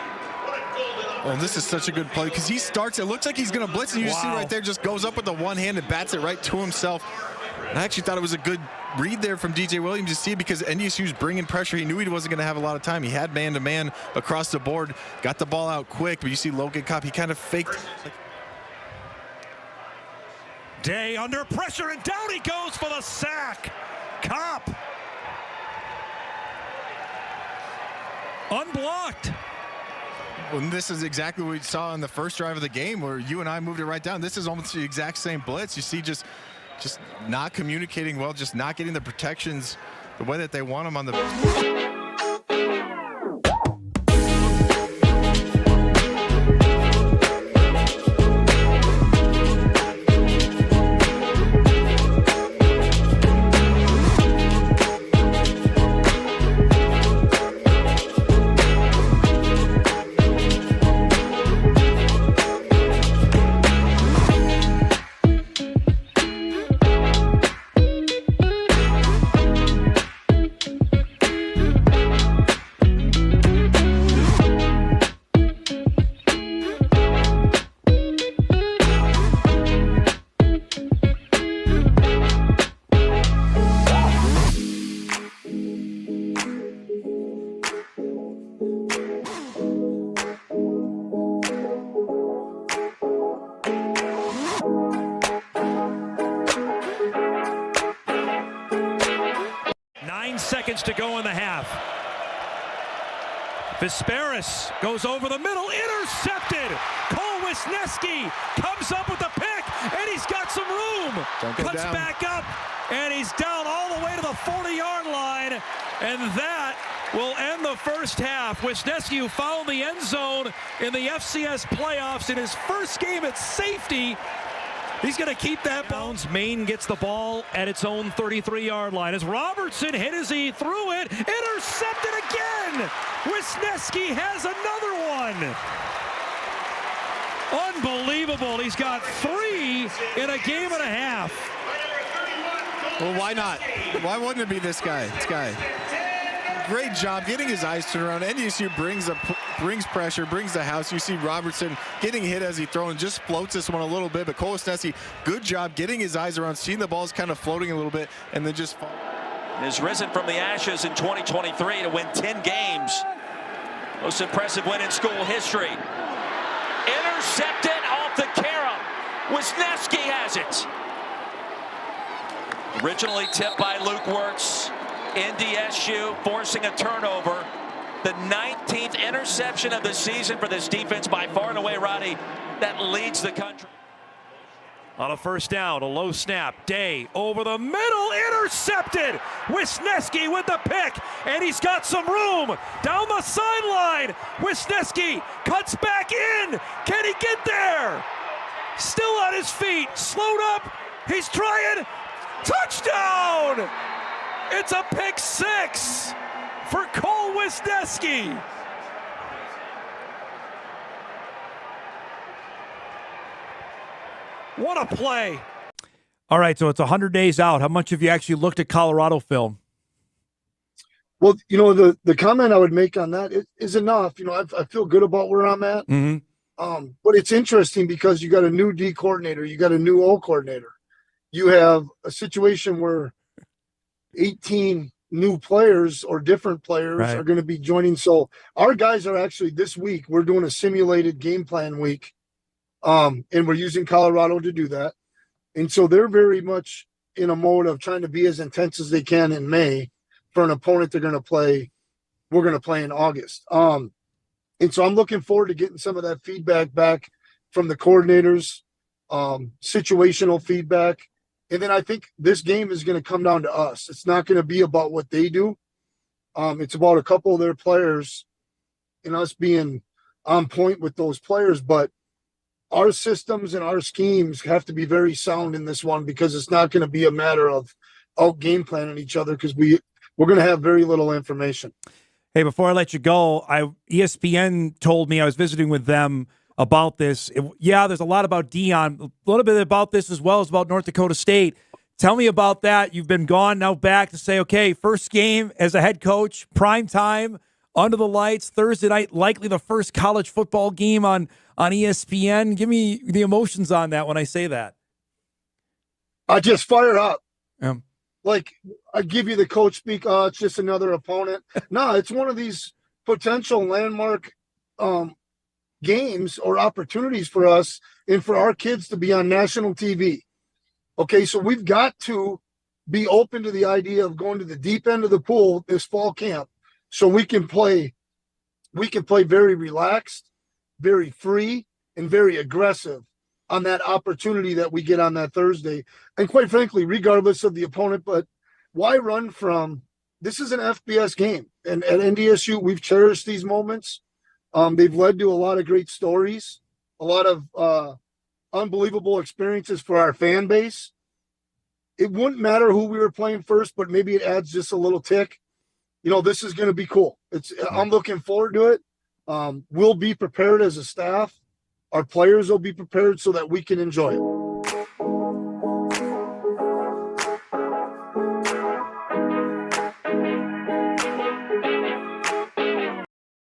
Oh, this is such a good play because he starts. It looks like he's going to blitz, and you just see right there, just goes up with the one hand and bats it right to himself. And I actually thought it was a good read there from DJ Williams to see it because NDSU's bringing pressure. He knew he wasn't going to have a lot of time. He had man-to-man across the board, got the ball out quick, but you see Logan Kopp, he kind of faked. Day under pressure, and down he goes for the sack. Kopp. Unblocked. And this is exactly what we saw in the first drive of the game where you and I moved it right down. This is almost the exact same blitz. You see just not communicating well, just not getting the protections the way that they want them on the... 9 seconds to go in the half. Visperis goes over the middle, intercepted. Cole Wisniewski comes up with the pick, and he's got some room. Cuts back up, and he's down all the way to the 40-yard line, and that will end the first half. Wisniewski, who found the end zone in the FCS playoffs in his first game at safety, he's going to keep that bounce. Maine gets the ball at its own 33-yard line as Robertson hit as he threw it. Intercepted again. Wisniewski has another one. Unbelievable. He's got 3 in a game and a half. Well, why not? Why wouldn't it be this guy? Great job getting his eyes turned around. NDSU brings pressure, brings the house. You see Robertson getting hit as he throws and just floats this one a little bit. But Cole Wisniewski, good job getting his eyes around, seeing the ball's kind of floating a little bit, and then just has risen from the ashes in 2023 to win 10 games. Most impressive win in school history. Intercepted off the carom. Wisniewski has it. Originally tipped by Luke Wirtz. NDSU forcing a turnover. The 19th interception of the season for this defense, by far and away, Roddy, that leads the country. On a first down, a low snap. Day over the middle, intercepted. Wisniewski with the pick, and he's got some room down the sideline. Wisniewski cuts back in. Can he get there? Still on his feet, slowed up. He's trying. Touchdown! It's a pick 6 for Cole Wisniewski. What a play. All right, so it's 100 days out. How much have you actually looked at Colorado film? Well, the comment I would make on that is enough. I feel good about where I'm at. Mm-hmm. But it's interesting because you got a new D coordinator, you got a new O coordinator. You have a situation where 18 new players or different players are going to be joining. So our guys are actually this week, we're doing a simulated game plan week. And we're using Colorado to do that. And so they're very much in a mode of trying to be as intense as they can in May for an opponent we're going to play in August. And so I'm looking forward to getting some of that feedback back from the coordinators, situational feedback. And then I think this game is going to come down to us. It's not going to be about what they do. It's about a couple of their players and us being on point with those players. But our systems and our schemes have to be very sound in this one because it's not going to be a matter of out game planning each other because we're going to have very little information. Hey, before I let you go, ESPN told me, I was visiting with them about this. There's a lot about Dion, a little bit about this as well as about North Dakota State. Tell me about that. You've been gone, now back to say, okay, first game as a head coach, prime time, under the lights, Thursday night, likely the first college football game on ESPN. Give me the emotions on that when I say that. I just fired up. Like, I give you the coach speak, it's just another opponent. No, it's one of these potential landmark games or opportunities for us and for our kids to be on national TV. Okay, so we've got to be open to the idea of going to the deep end of the pool this fall camp so we can play very relaxed, very free, and very aggressive on that opportunity that we get on that Thursday. And quite frankly, regardless of the opponent, but why run from – this is an FBS game. And at NDSU, we've cherished these moments. They've led to a lot of great stories, a lot of unbelievable experiences for our fan base. It wouldn't matter who we were playing first, but maybe it adds just a little tick. This is going to be cool. I'm looking forward to it. We'll be prepared as a staff. Our players will be prepared so that we can enjoy it.